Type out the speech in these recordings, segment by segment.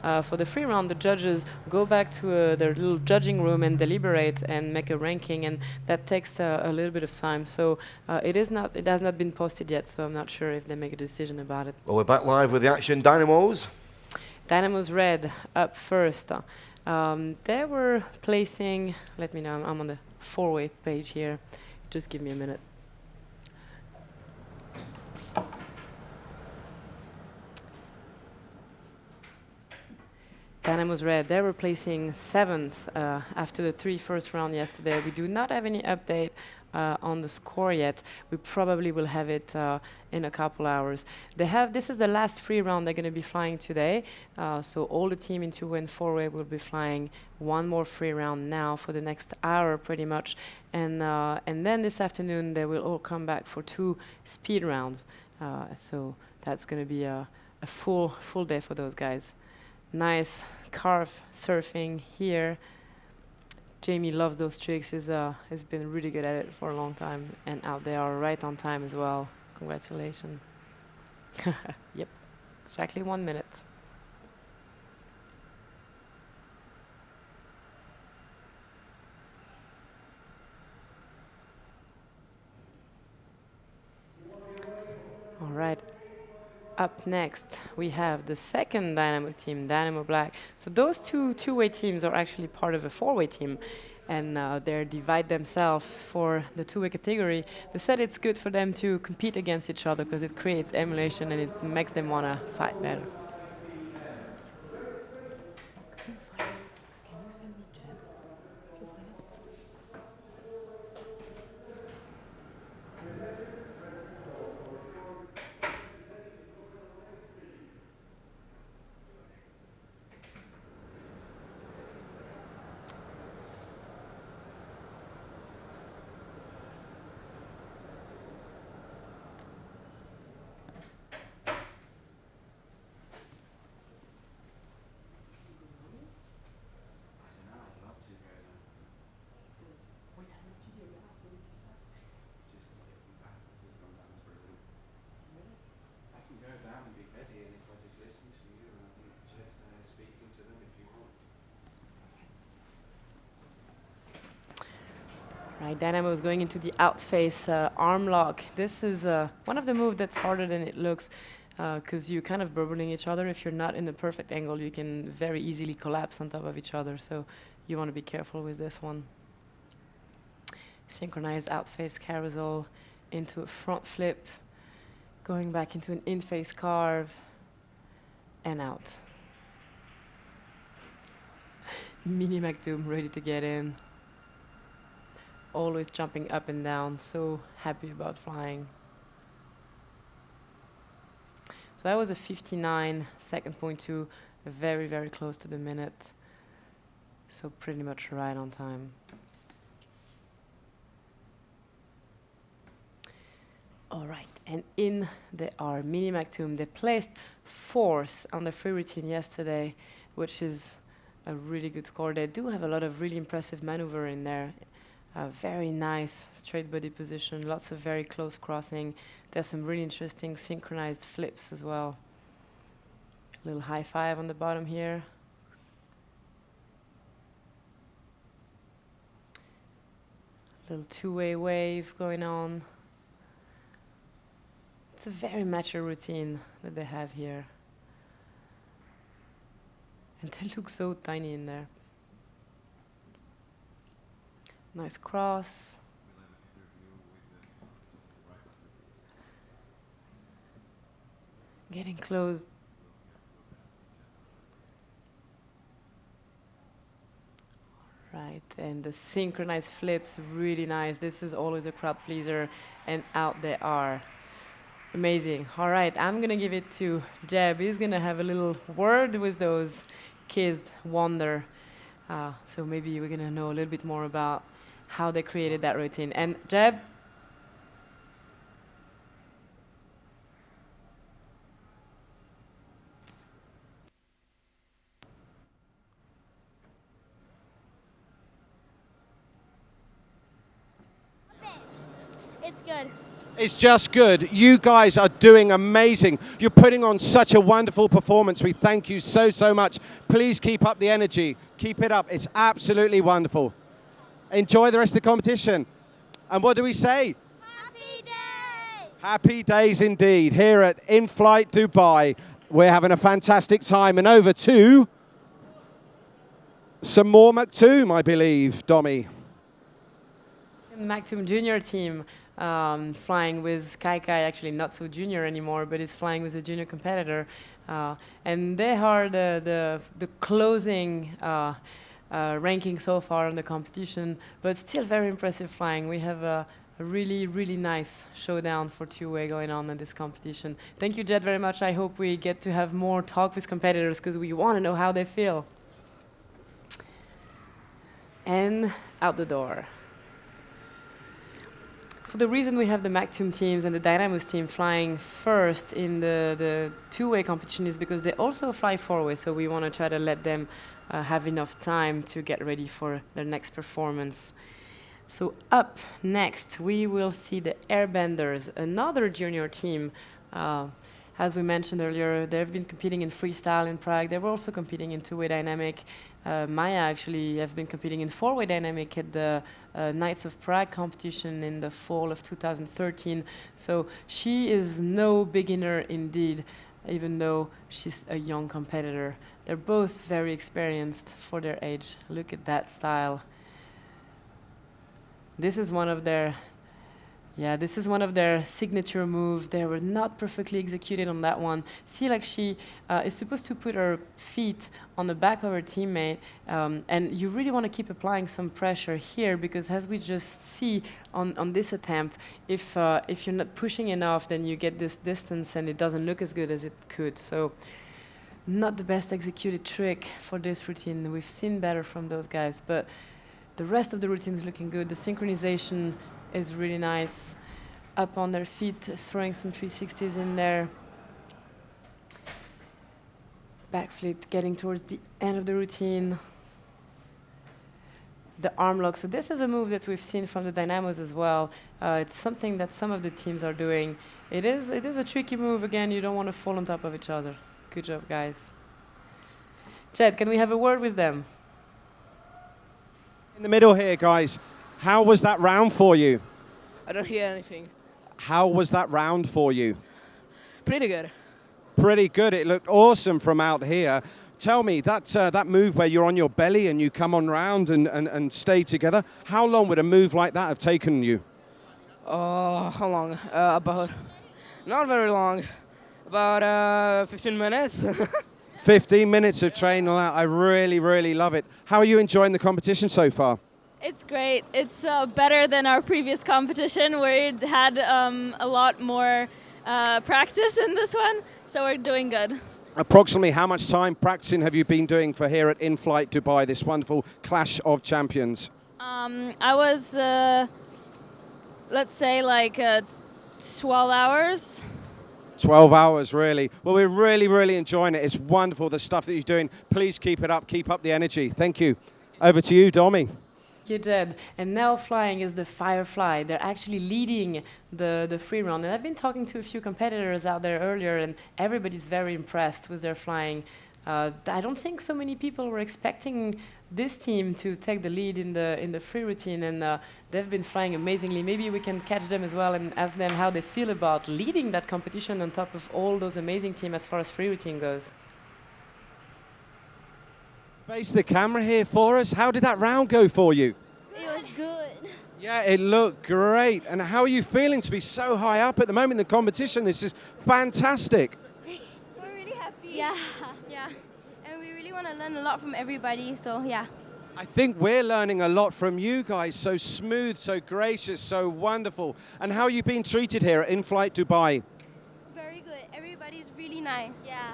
For the free round, the judges go back to their little judging room and deliberate and make a ranking, and that takes a little bit of time. So it has not been posted yet, so I'm not sure if they make a decision about it. Well, we're back live with the action. Dynamos. Dynamos Red up first. They were placing, let me know, I'm on the four-way page here. Just give me a minute. Dynamos Red, they were placing seventh after the three first round yesterday. We do not have any update on the score yet. We probably will have it in a couple hours. This is the last free round they're going to be flying today. So all the team in two and four-way will be flying one more free round now for the next hour pretty much. And then this afternoon they will all come back for two speed rounds. So that's going to be a full day for those guys. Nice carve surfing here. Jamie loves those tricks. He's been really good at it for a long time, and out they are right on time as well. Congratulations. Yep, exactly 1 minute. All right. Up next, we have the second Dynamo team, Dynamo Black. So those two-way teams are actually part of a four-way team, and they divide themselves for the two-way category. They said it's good for them to compete against each other because it creates emulation and it makes them want to fight better. Right, Dynamo is going into the outface arm lock. This is one of the moves that's harder than it looks because you're kind of burbling each other. If you're not in the perfect angle, you can very easily collapse on top of each other. So you want to be careful with this one. Synchronized outface carousel into a front flip, going back into an in-face carve, and out. Mini Maktoum ready to get in. Always jumping up and down, so happy about flying. So that was a 59 second point two, very, very close to the minute. So pretty much right on time. All right, and in they are, Mini Maktoum. They placed fourth on the free routine yesterday, which is a really good score. They do have a lot of really impressive maneuver in there. Very nice straight body position, lots of very close crossing. There's some really interesting synchronized flips as well. A little high five on the bottom here. Little two-way wave going on. It's a very mature routine that they have here. And they look so tiny in there. Nice cross. Getting close. Right, and the synchronized flips, really nice. This is always a crowd pleaser, and out they are. Amazing. All right, I'm gonna give it to Jeb. He's gonna have a little word with those kids, Windor. So maybe we're gonna know a little bit more about how they created that routine. And Jeb? It's good. It's just good. You guys are doing amazing. You're putting on such a wonderful performance. We thank you so, so much. Please keep up the energy. Keep it up. It's absolutely wonderful. Enjoy the rest of the competition. And what do we say? Happy day! Happy days indeed. Here at Inflight Dubai, we're having a fantastic time. And over to some more Maktoum, I believe, Domi. Maktoum junior team flying with Kai, actually not so junior anymore, but is flying with a junior competitor. And they are the closing ranking so far in the competition, but still very impressive flying. We have a really, really nice showdown for two-way going on in this competition. Thank you, Jed, very much. I hope we get to have more talk with competitors because we want to know how they feel. And out the door. So the reason we have the Maktoum teams and the Dynamite team flying first in the two-way competition is because they also fly four-way, so we want to try to let them have enough time to get ready for their next performance. So up next, we will see the Airbenders, another junior team. As we mentioned earlier, they've been competing in freestyle in Prague. They were also competing in two-way dynamic. Maya actually has been competing in four-way dynamic at the Knights of Prague competition in the fall of 2013. So she is no beginner indeed, even though she's a young competitor. They're both very experienced for their age. Look at that style. This is one of their signature moves. They were not perfectly executed on that one. See, like she is supposed to put her feet on the back of her teammate, and you really want to keep applying some pressure here because, as we just see on this attempt, if you're not pushing enough, then you get this distance, and it doesn't look as good as it could. So, not the best executed trick for this routine. We've seen better from those guys, but the rest of the routine is looking good. The synchronization is really nice. Up on their feet, throwing some 360s in there. Backflip, getting towards the end of the routine. The arm lock. So this is a move that we've seen from the Dynamos as well. It's something that some of the teams are doing. It is a tricky move. Again, you don't want to fall on top of each other. Good job, guys. Jed, can we have a word with them? In the middle here, guys. How was that round for you? I don't hear anything. How was that round for you? Pretty good. Pretty good. It looked awesome from out here. Tell me, that move where you're on your belly and you come on round and stay together, how long would a move like that have taken you? Oh, how long? About, not very long. About 15 minutes. 15 minutes of training on that. I really, really love it. How are you enjoying the competition so far? It's great. It's better than our previous competition where we had a lot more practice in this one, so we're doing good. Approximately how much time practicing have you been doing for here at Inflight Dubai, this wonderful Clash of Champions? I was, let's say, like 12 hours. 12 hours, really. Well, we're really, really enjoying it. It's wonderful, the stuff that you're doing. Please keep it up. Keep up the energy. Thank you. Over to you, Domi. You did. And now flying is the Firefly. They're actually leading the free run. And I've been talking to a few competitors out there earlier, and everybody's very impressed with their flying. I don't think so many people were expecting this team to take the lead in the free routine, and they've been flying amazingly. Maybe we can catch them as well and ask them how they feel about leading that competition on top of all those amazing teams as far as free routine goes. Face the camera here for us. How did that round go for you? It was good. Yeah, it looked great. And how are you feeling to be so high up at the moment in the competition? This is fantastic. We're really happy. Yeah. And we really want to learn a lot from everybody, so yeah. I think we're learning a lot from you guys. So smooth, so gracious, so wonderful. And how are you being treated here at Inflight Dubai? Very good. Everybody's really nice. Yeah.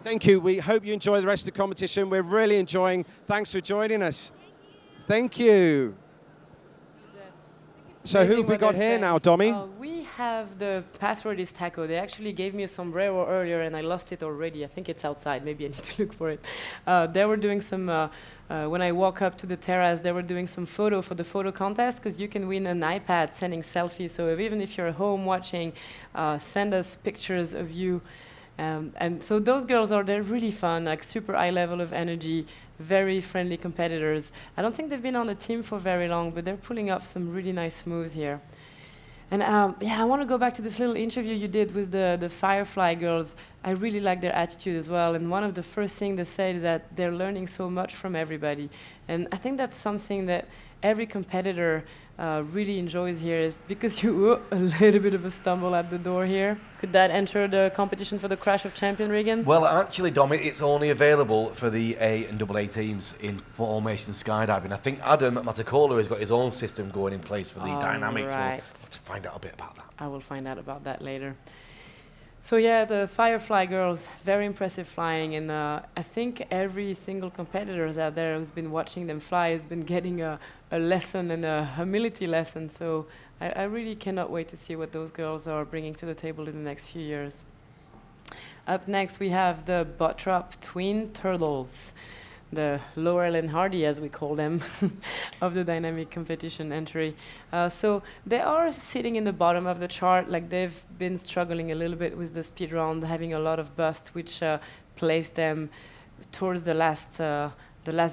Thank you. We hope you enjoy the rest of the competition. We're really enjoying. Thanks for joining us. Thank you. So who have we got here now, Domi? We have the password is taco. They actually gave me a sombrero earlier and I lost it already. I think it's outside. Maybe I need to look for it. They were doing some, when I walk up to the terrace, they were doing some photo for the photo contest because you can win an iPad sending selfies. So even if you're at home watching, send us pictures of you. And so those girls they're really fun, like super high level of energy, very friendly competitors. I don't think they've been on the team for very long, but they're pulling off some really nice moves here. And yeah, I want to go back to this little interview you did with the Firefly girls. I really like their attitude as well. And one of the first things they said is that they're learning so much from everybody. And I think that's something that every competitor really enjoys here, is because you a little bit of a stumble at the door here. Could that enter the competition for the Crash of Champion, Regan? Well, actually, Dom, it's only available for the A and AA teams in formation skydiving. I think Adam Matakola has got his own system going in place for the Dynamics. Right. We'll have to find out a bit about that. I will find out about that later. So yeah, the Firefly girls, very impressive flying, and I think every single competitor out there who's been watching them fly has been getting a lesson and a humility lesson. So I really cannot wait to see what those girls are bringing to the table in the next few years. Up next, we have the Bottrop Twin Turtles, the Laurel and Hardy, as we call them, of the dynamic competition entry. So they are sitting in the bottom of the chart. Like, they've been struggling a little bit with the speed round, having a lot of bust, which placed them towards the last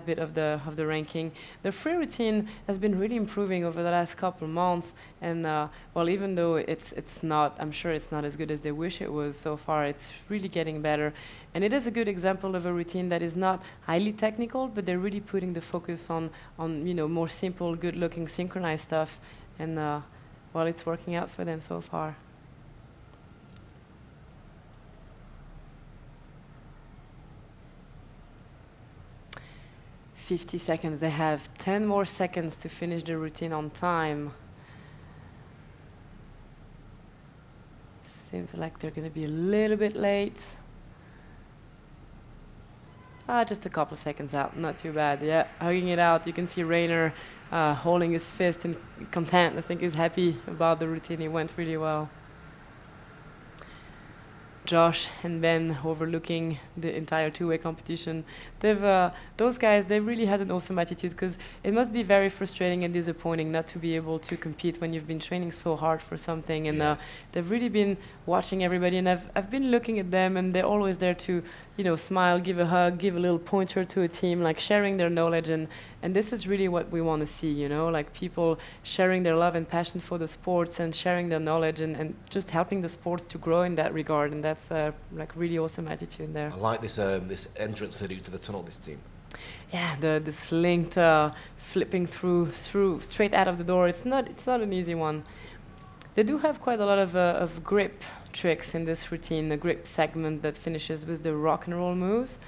bit of the ranking. The free routine has been really improving over the last couple months, and well, even though it's not, I'm sure it's not as good as they wish it was so far, it's really getting better. And it is a good example of a routine that is not highly technical, but they're really putting the focus on more simple, good-looking, synchronized stuff, and well, it's working out for them so far. "50 seconds. They have 10 more seconds to finish the routine on time. Seems like they're going to be a little bit late. Just a couple seconds out. Not too bad. Yeah, hugging it out. You can see Rainer holding his fist and content. I think he's happy about the routine. It went really well. Josh and Ben overlooking the entire two-way competition. Those guys, they really had an awesome attitude, because it must be very frustrating and disappointing not to be able to compete when you've been training so hard for something. And yes. They've really been watching everybody, and I've been looking at them, and they're always there to smile, give a hug, give a little pointer to a team, like sharing their knowledge. And this is really what we want to see, like people sharing their love and passion for the sports and sharing their knowledge, and just helping the sports to grow in that regard. And that's like really awesome attitude there. I like this this entrance they do to the tunnel, this team. Yeah, the slinked flipping through straight out of the door. It's not an easy one. They do have quite a lot of grip tricks in this routine, the grip segment that finishes with the rock and roll moves.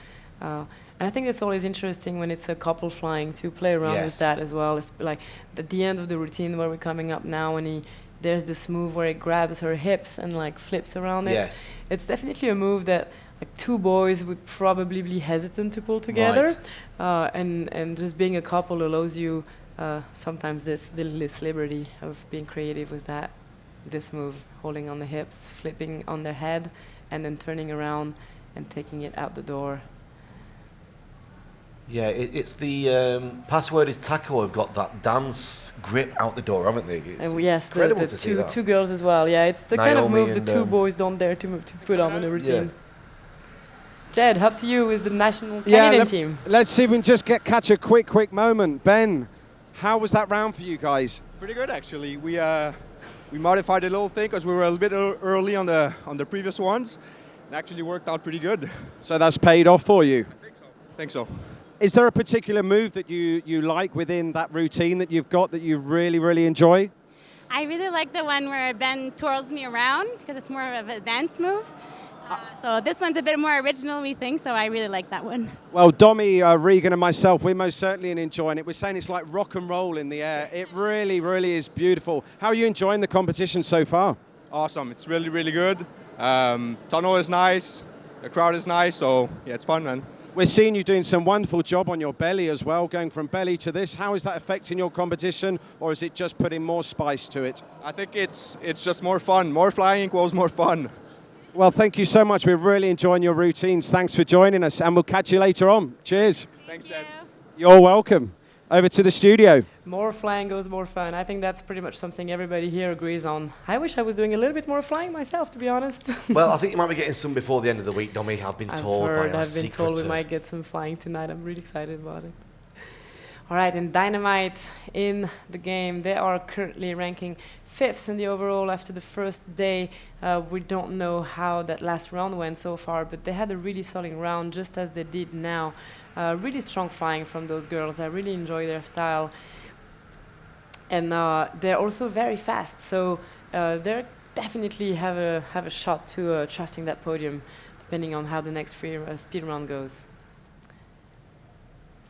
And I think it's always interesting when it's a couple flying to play around with that as well. It's like at the end of the routine where we're coming up now, and there's this move where it grabs her hips and like flips around it. Yes. It's definitely a move that like two boys would probably be hesitant to pull together. Right. And just being a couple allows you sometimes this liberty of being creative with this move, holding on the hips, flipping on their head, and then turning around and taking it out the door. Yeah, it's the password is taco. Have got that dance grip out the door, haven't they? It's yes, incredible the to see that. two girls as well. Yeah, it's the Naomi kind of move and the two boys don't dare to put on in a routine. Yeah. Jed, up to you with the national Canadian team. Let's see if we can just catch a quick moment. Ben, how was that round for you guys? Pretty good, actually. We modified a little thing because we were a little bit early on the previous ones. It actually worked out pretty good. So that's paid off for you? I think so. Is there a particular move that you like within that routine that you've got that you really, really enjoy? I really like the one where Ben twirls me around because it's more of a dance move. So this one's a bit more original, we think, so I really like that one. Well, Domi, Regan and myself, we're most certainly enjoying it. We're saying it's like rock and roll in the air. It really, really is beautiful. How are you enjoying the competition so far? Awesome. It's really, really good. Tunnel is nice. The crowd is nice, so yeah, it's fun, man. We're seeing you doing some wonderful job on your belly as well, going from belly to this. How is that affecting your competition, or is it just putting more spice to it? I think it's just more fun. More flying equals more fun. Well, thank you so much. We're really enjoying your routines. Thanks for joining us, and we'll catch you later on. Cheers. Thanks, Ed. You're welcome. Over to the studio. More flying goes more fun. I think that's pretty much something everybody here agrees on. I wish I was doing a little bit more flying myself, to be honest. Well, I think you might be getting some before the end of the week, Domi. I've been told by our I've been told we might get some flying tonight. I'm really excited about it. All right, and Dynamite in the game. They are currently ranking 5th in the overall after the first day. We don't know how that last round went so far, but they had a really solid round, just as they did now. Really strong flying from those girls. I really enjoy their style. And they're also very fast, so they definitely have a shot to trusting that podium, depending on how the next speed round goes.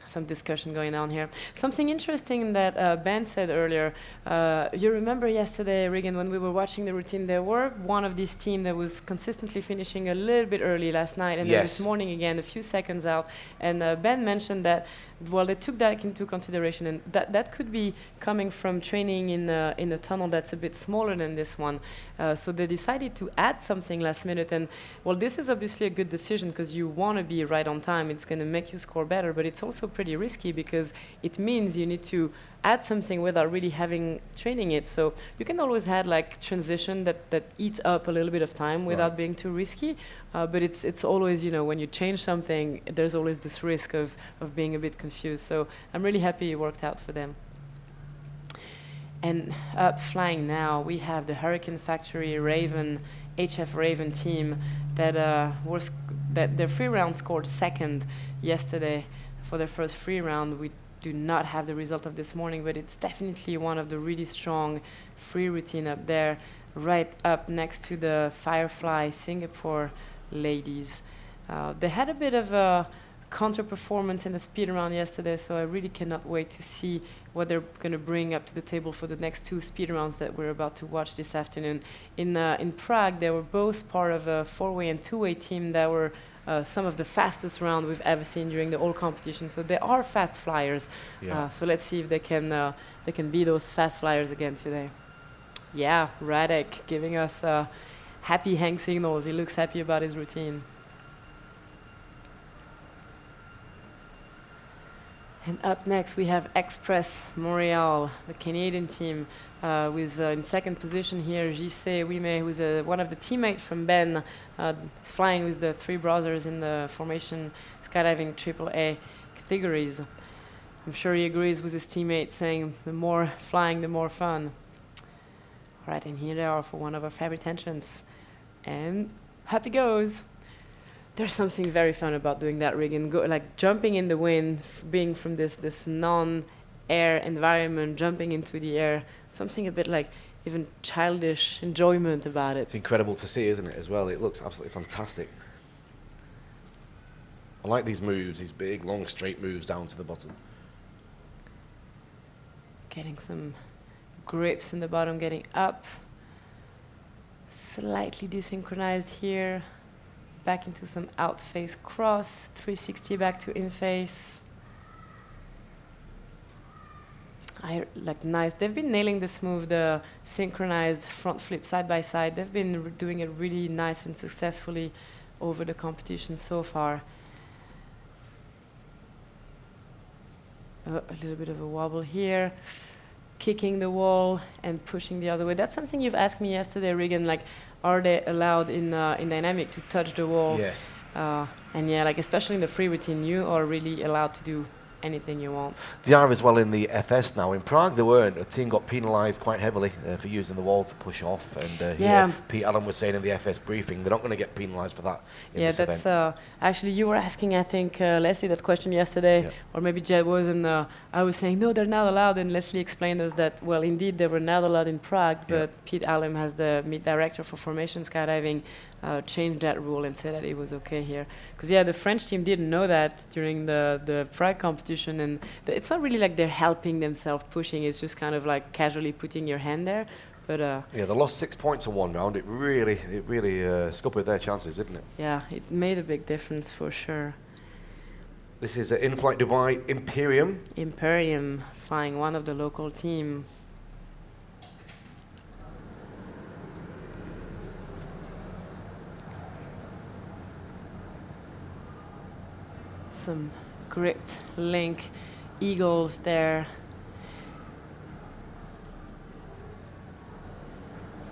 Some discussion going on here. Something interesting that Ben said earlier. You remember yesterday, Regan, when we were watching the routine, there were one of these team that was consistently finishing a little bit early last night, and then this morning again, a few seconds out. And Ben mentioned that, well, they took that into consideration, and that could be coming from training in a tunnel that's a bit smaller than this one. So they decided to add something last minute, and well, this is obviously a good decision because you want to be right on time. It's going to make you score better, but it's also pretty risky because it means you need to add something without really having training it. So you can always have like transition that eats up a little bit of time without being too risky. But it's always, you know, when you change something, there's always this risk of being a bit confused. So I'm really happy it worked out for them. And up flying now, we have the Hurricane Factory Raven, HF Raven team that that their free round scored 2nd yesterday for their first free round. We do not have the result of this morning, but it's definitely one of the really strong free routine up there, right up next to the Firefly Singapore ladies. They had a bit of a counter performance in the speed round yesterday, so I really cannot wait to see what they're going to bring up to the table for the next 2 speed rounds that we're about to watch this afternoon. In Prague, they were both part of a 4-way and 2-way team that were some of the fastest round we've ever seen during the whole competition. So they are fast flyers. So let's see if they can be those fast flyers again today. Yeah, Radek giving us happy hand signals. He looks happy about his routine. And up next we have Express Montreal, the Canadian team, with in 2nd position here JC Wime, who's one of the teammates from Ben. He's flying with the 3 brothers in the formation skydiving AAA categories. I'm sure he agrees with his teammate saying the more flying, the more fun. All right, and here they are for one of our favorite entrants. And up he goes. There's something very fun about doing that rig and like jumping in the wind, being from this non-air environment, jumping into the air. Something a bit like even childish enjoyment about it. It's incredible to see, isn't it, as well? It looks absolutely fantastic. I like these moves, these big, long, straight moves down to the bottom. Getting some grips in the bottom, getting up. Slightly desynchronized here. Back into some out face cross, 360 back to in face. Like nice. They've been nailing this move, the synchronized front flip side by side. They've been doing it really nice and successfully over the competition so far. A little bit of a wobble here. Kicking the wall and pushing the other way. That's something you've asked me yesterday, Regan. Like, are they allowed in Dynamic to touch the wall? Yes. And yeah, like especially in the free routine, you are really allowed to do anything you want. They are as well in the FS now. In Prague, they weren't. A team got penalised quite heavily for using the wall to push off. And here, Pete Allen was saying in the FS briefing, they're not going to get penalised for that in this event. Actually, you were asking, I think, Leslie, that question yesterday, or maybe Jed was, and I was saying, no, they're not allowed, and Leslie explained us that, well, indeed, they were not allowed in Prague, but Pete Allen, as the meet director for formation skydiving, changed that rule and said that it was okay here. Because, the French team didn't know that during the Prague competition, and it's not really like they're helping themselves pushing, it's just kind of like casually putting your hand there. But they lost 6 points in one round. It really scuppered their chances, didn't it? Yeah, it made a big difference for sure. This is Inflight Dubai Imperium. Imperium flying one of the local team. Some gripped link eagles there.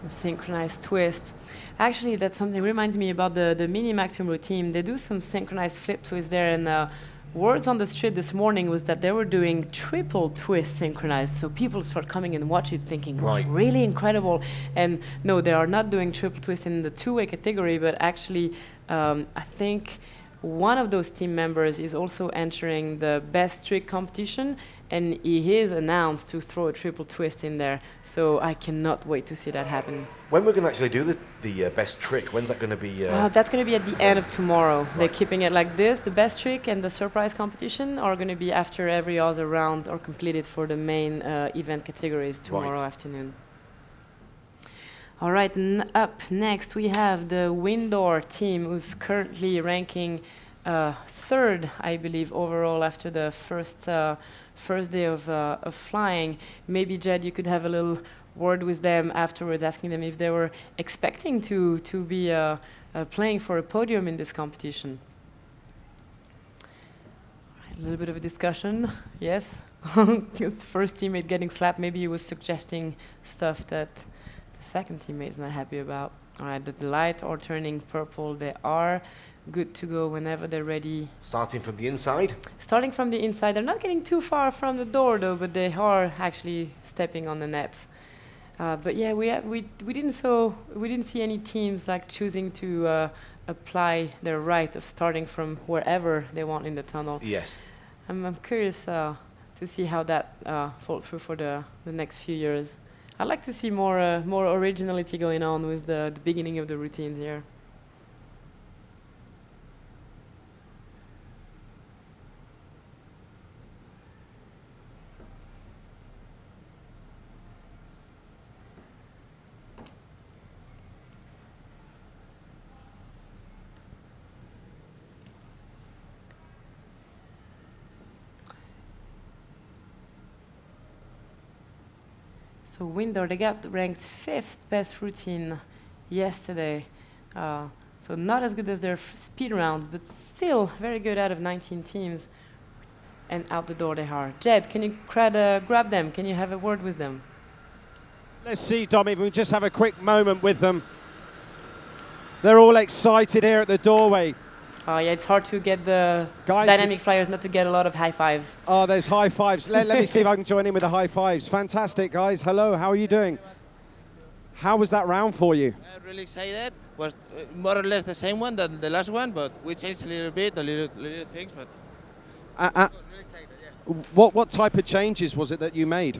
Some synchronized twist. Actually, that's something reminds me about the mini Maktoum routine. They do some synchronized flip twist there, and words on the street this morning was that they were doing triple twist synchronized. So people start coming and watch it thinking, wow, really incredible. And no, they are not doing triple twist in the two-way category, but actually, I think one of those team members is also entering the best trick competition, and he is announced to throw a triple twist in there. So I cannot wait to see that happen. When we're going to actually do the best trick? When's that going to be? That's going to be at the end of tomorrow. They're keeping it like this. The best trick and the surprise competition are going to be after every other rounds are completed for the main event categories tomorrow afternoon. All right, up next we have the Windor team, who's currently ranking third, I believe, overall after the first day of flying. Maybe, Jed, you could have a little word with them afterwards, asking them if they were expecting to be playing for a podium in this competition. A little bit of a discussion, yes. His first teammate getting slapped, maybe he was suggesting stuff that the second teammate is not happy about. All right, the light are turning purple. They are good to go whenever they're ready. Starting from the inside? Starting from the inside. They're not getting too far from the door, though, but they are actually stepping on the net. But yeah, we didn't see any teams like choosing to apply their right of starting from wherever they want in the tunnel. Yes. I'm curious to see how that falls through for the next few years. I'd like to see more originality going on with the beginning of the routines here. So Windor, they got ranked 5th best routine yesterday. So not as good as their speed rounds, but still very good out of 19 teams. And out the door they are. Jed, can you grab them? Can you have a word with them? Let's see, Dom, if we just have a quick moment with them. They're all excited here at the doorway. Yeah, it's hard to get the dynamic flyers not to get a lot of high fives. Oh, there's high fives. Let me see if I can join in with the high fives. Fantastic, guys. Hello, how are you doing? How was that round for you? I'm really excited. Was more or less the same one than the last one, but we changed a little bit, little things. But really excited, yeah. What type of changes was it that you made?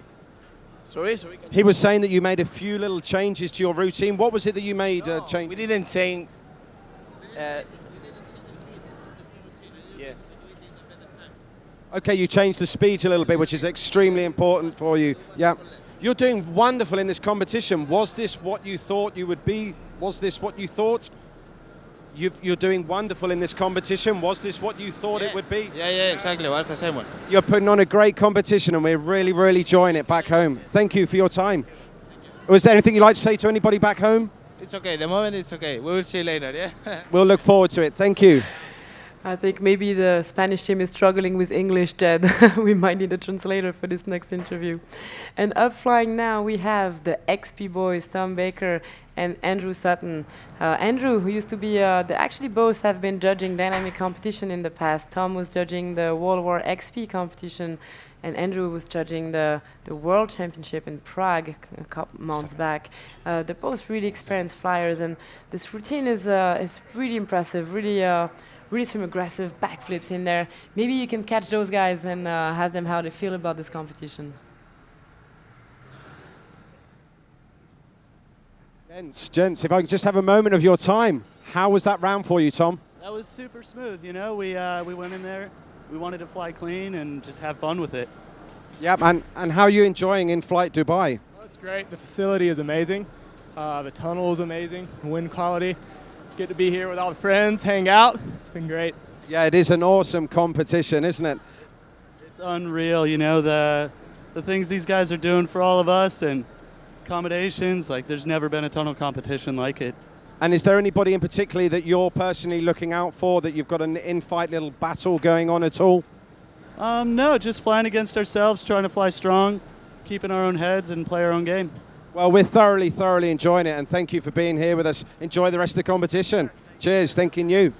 Sorry. He was saying that you made a few little changes to your routine. What was it that you made? We didn't change. Okay, you changed the speed a little bit, which is extremely important for you. Yeah. You're doing wonderful in this competition. Was this what you thought you would be? Was this what you thought? You're doing wonderful in this competition. Was this what you thought it would be? Yeah, exactly. Well, that's the same one. You're putting on a great competition, and we're really, really enjoying it back home. Thank you for your time. Was there anything you'd like to say to anybody back home? It's okay. The moment it's okay. We will see later, yeah? We'll look forward to it. Thank you. I think maybe the Spanish team is struggling with English, Jed. We might need a translator for this next interview. And up flying now, we have the XP boys, Tom Baker and Andrew Sutton. Andrew, who used to be, they actually both have been judging dynamic competition in the past. Tom was judging the World War XP competition, and Andrew was judging the World Championship in Prague a couple months back. They're both really experienced flyers, and this routine is really impressive, really some aggressive backflips in there. Maybe you can catch those guys and ask them how they feel about this competition. Gents, if I could just have a moment of your time. How was that round for you, Tom? That was super smooth, you know. We went in there, we wanted to fly clean and just have fun with it. Yep, and how are you enjoying Inflight Dubai? Oh, it's great. The facility is amazing. The tunnel is amazing. Wind quality. Get to be here with all the friends, hang out. It's been great. Yeah, it is an awesome competition, isn't it? It's unreal, you know, the things these guys are doing for all of us and accommodations. Like, there's never been a tunnel competition like it. And is there anybody in particular that you're personally looking out for, that you've got an in-fight little battle going on at all? No, just flying against ourselves, trying to fly strong, keeping our own heads and play our own game. Well, we're thoroughly enjoying it, and thank you for being here with us. Enjoy the rest of the competition. Cheers, thanking you.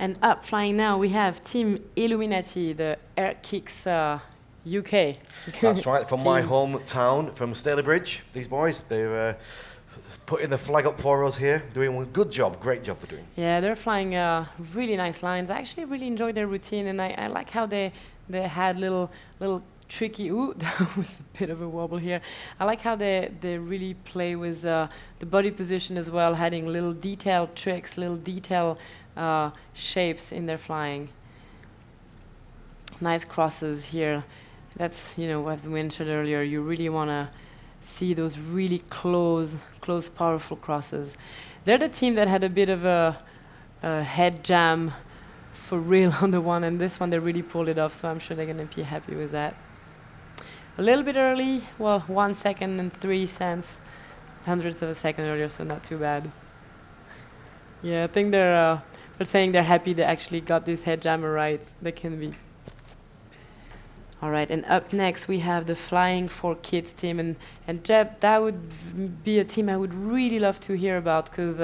And up flying now, we have Team Illuminati, the Air Kicks UK. That's right, from my hometown, from Stalybridge. These boys, they're putting the flag up for us here, doing a good job, great job for doing. Yeah, they're flying really nice lines. I actually really enjoyed their routine, and I like how they had little tricky. Ooh, that was a bit of a wobble here. I like how they really play with the body position as well, having little detailed tricks, little detail shapes in their flying. Nice crosses here. That's, you know, as we mentioned earlier, you really want to see those really close, powerful crosses. They're the team that had a bit of a head jam for real on the one, and this one they really pulled it off, so I'm sure they're going to be happy with that. A little bit early, well, 1 second and 3 cents, hundredths of a second earlier, so not too bad. Yeah, I think they're saying they're happy they actually got this head jammer right. They can be. All right, and up next we have the Flying for Kids team, and Jeb, that would be a team I would really love to hear about, because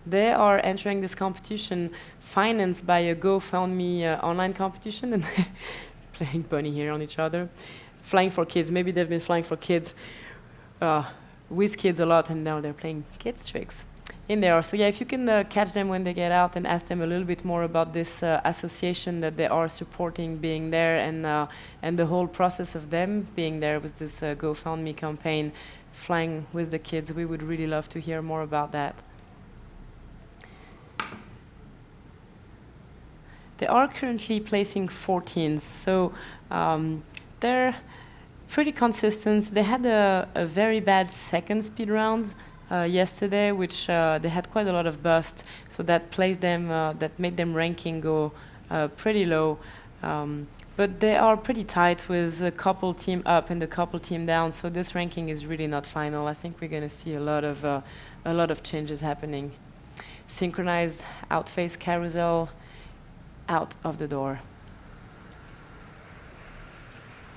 they are entering this competition financed by a GoFundMe online competition, and playing bunny here on each other. Flying for Kids, maybe they've been flying for kids with kids a lot, and now they're playing kids tricks in there. So yeah, if you can catch them when they get out and ask them a little bit more about this association that they are supporting being there, and the whole process of them being there with this GoFundMe campaign, flying with the kids, we would really love to hear more about that. They are currently placing 14th, so they're pretty consistent. They had a very bad second speed round yesterday, which they had quite a lot of bust, so that placed them, that made them ranking go pretty low. But they are pretty tight with a couple team up and a couple team down, so this ranking is really not final. I think we're going to see a lot of changes happening. Synchronized outface carousel, out of the door.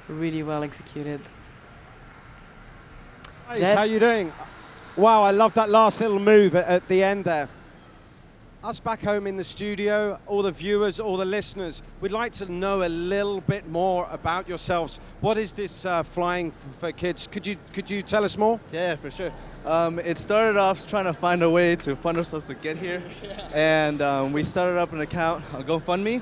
Really well executed. Nice, how you doing? Wow, I love that last little move at the end there. Us back home in the studio, all the viewers, all the listeners, we'd like to know a little bit more about yourselves. What is this Flying for Kids? Could you tell us more? Yeah, for sure. It started off trying to find a way to fund ourselves to get here, and we started up an account on GoFundMe,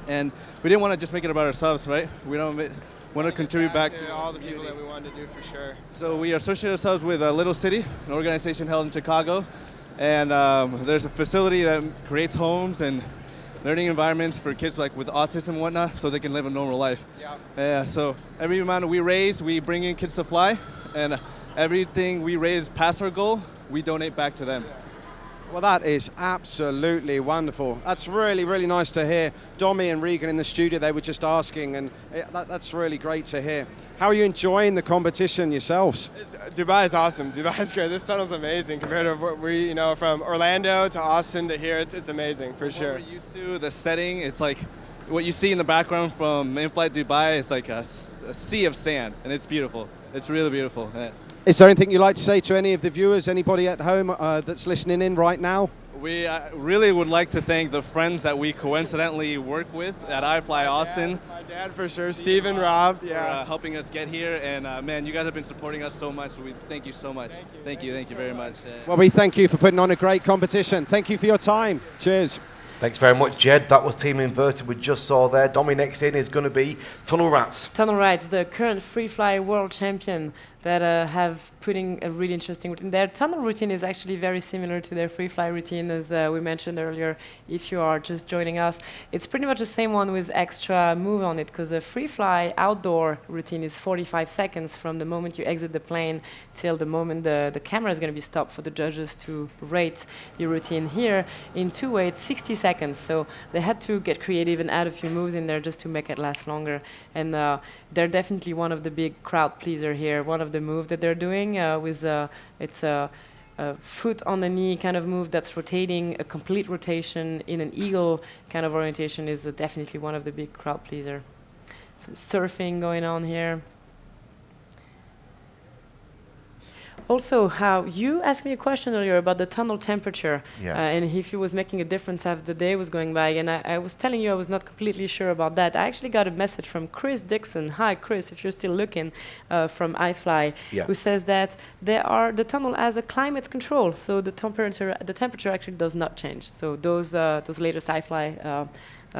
and we didn't want to just make it about ourselves, right? We don't want to contribute back to all the people that we wanted to do, for sure. So we associate ourselves with Little City, an organization held in Chicago, and there's a facility that creates homes and learning environments for kids like with autism and whatnot, so they can live a normal life. Yeah. So every amount we raise, we bring in kids to fly, and everything we raise past our goal, we donate back to them. Well, that is absolutely wonderful. That's really, really nice to hear. Domi and Regan in the studio, they were just asking, and that's really great to hear. How are you enjoying the competition yourselves? Dubai is awesome. Dubai is great. This tunnel's amazing compared to what we, from Orlando to Austin to here. It's amazing, for sure. What we're used to, the setting, it's like what you see in the background from Inflight Dubai. It's like a sea of sand, and it's beautiful. It's really beautiful. Yeah. Is there anything you'd like to say to any of the viewers, anybody at home that's listening in right now? We really would like to thank the friends that we coincidentally work with at iFly Austin. My dad, for sure, Steve and Rob. For helping us get here, and man, you guys have been supporting us so much. So we thank you so much. Thank you very much. Well, we thank you for putting on a great competition. Thank you for your time. Cheers. Thanks very much, Jed. That was Team Inverted we just saw there. Domi next in is going to be Tunnel Rats. Tunnel Rats, the current free fly world champion. that have putting a really interesting routine. Their tunnel routine is actually very similar to their free fly routine, as we mentioned earlier. If you are just joining us, it's pretty much the same one with extra move on it, because the free fly outdoor routine is 45 seconds from the moment you exit the plane till the moment the camera is going to be stopped for the judges to rate your routine. Here in two-way, it's 60 seconds, so they had to get creative and add a few moves in there just to make it last longer. And they're definitely one of the big crowd pleaser here. One of the moves that they're doing it's a foot on the knee kind of move that's rotating, a complete rotation in an eagle kind of orientation is definitely one of the big crowd pleaser. Some surfing going on here. Also, how you asked me a question earlier about the tunnel temperature, and if it was making a difference as the day was going by, and I was telling you I was not completely sure about that. I actually got a message from Chris Dixon. Hi, Chris, if you're still looking, from iFly, who says that the tunnel has a climate control, so the temperature actually does not change. So those latest iFly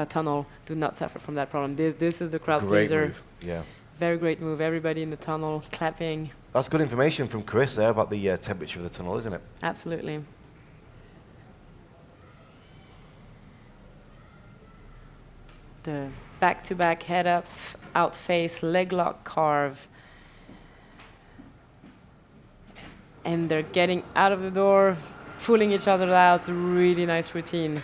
tunnel do not suffer from that problem. This is the crowd pleaser. Move. Yeah. Very great move. Everybody in the tunnel clapping. That's good information from Chris there about the temperature of the tunnel, isn't it? Absolutely. The back-to-back head up, out face, leg lock carve. And they're getting out of the door, pulling each other out. Really nice routine.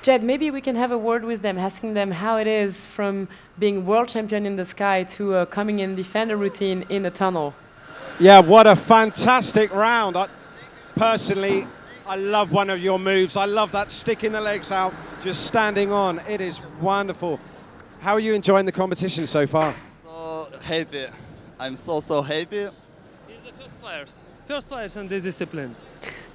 Jed, maybe we can have a word with them, asking them how it is from being world champion in the sky to coming in defender routine in a tunnel. Yeah, what a fantastic round. Personally, I love one of your moves. I love that sticking the legs out, just standing on. It is wonderful. How are you enjoying the competition so far? So happy. I'm so happy. It's the first flyers in this discipline.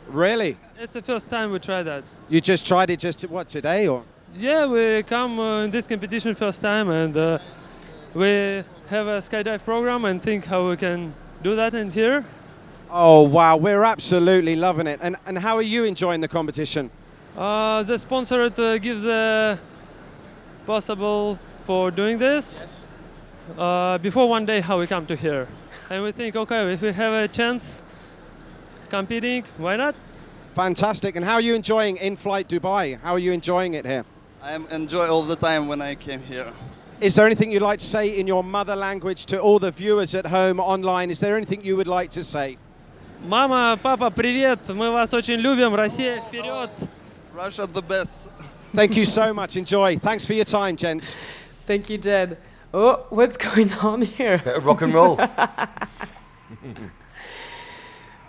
Really? It's the first time we try that. You just tried it today or? Yeah, we come in this competition first time, and we have a skydive program and think how we can do that in here. Oh wow, we're absolutely loving it. And how are you enjoying the competition? The sponsor gives a possible for doing this. Before one day how we come to here. And we think, okay, if we have a chance competing, why not? Fantastic. And how are you enjoying Inflight Dubai? How are you enjoying it here? I enjoy all the time when I came here. Is there anything you'd like to say in your mother language to all the viewers at home online? Is there anything you would like to say? Мама, папа, привет! Мы вас очень любим. Россия, вперед! Russia the best. Thank you so much. Enjoy. Thanks for your time, gents. Thank you, Jed. Oh, what's going on here? Rock and roll.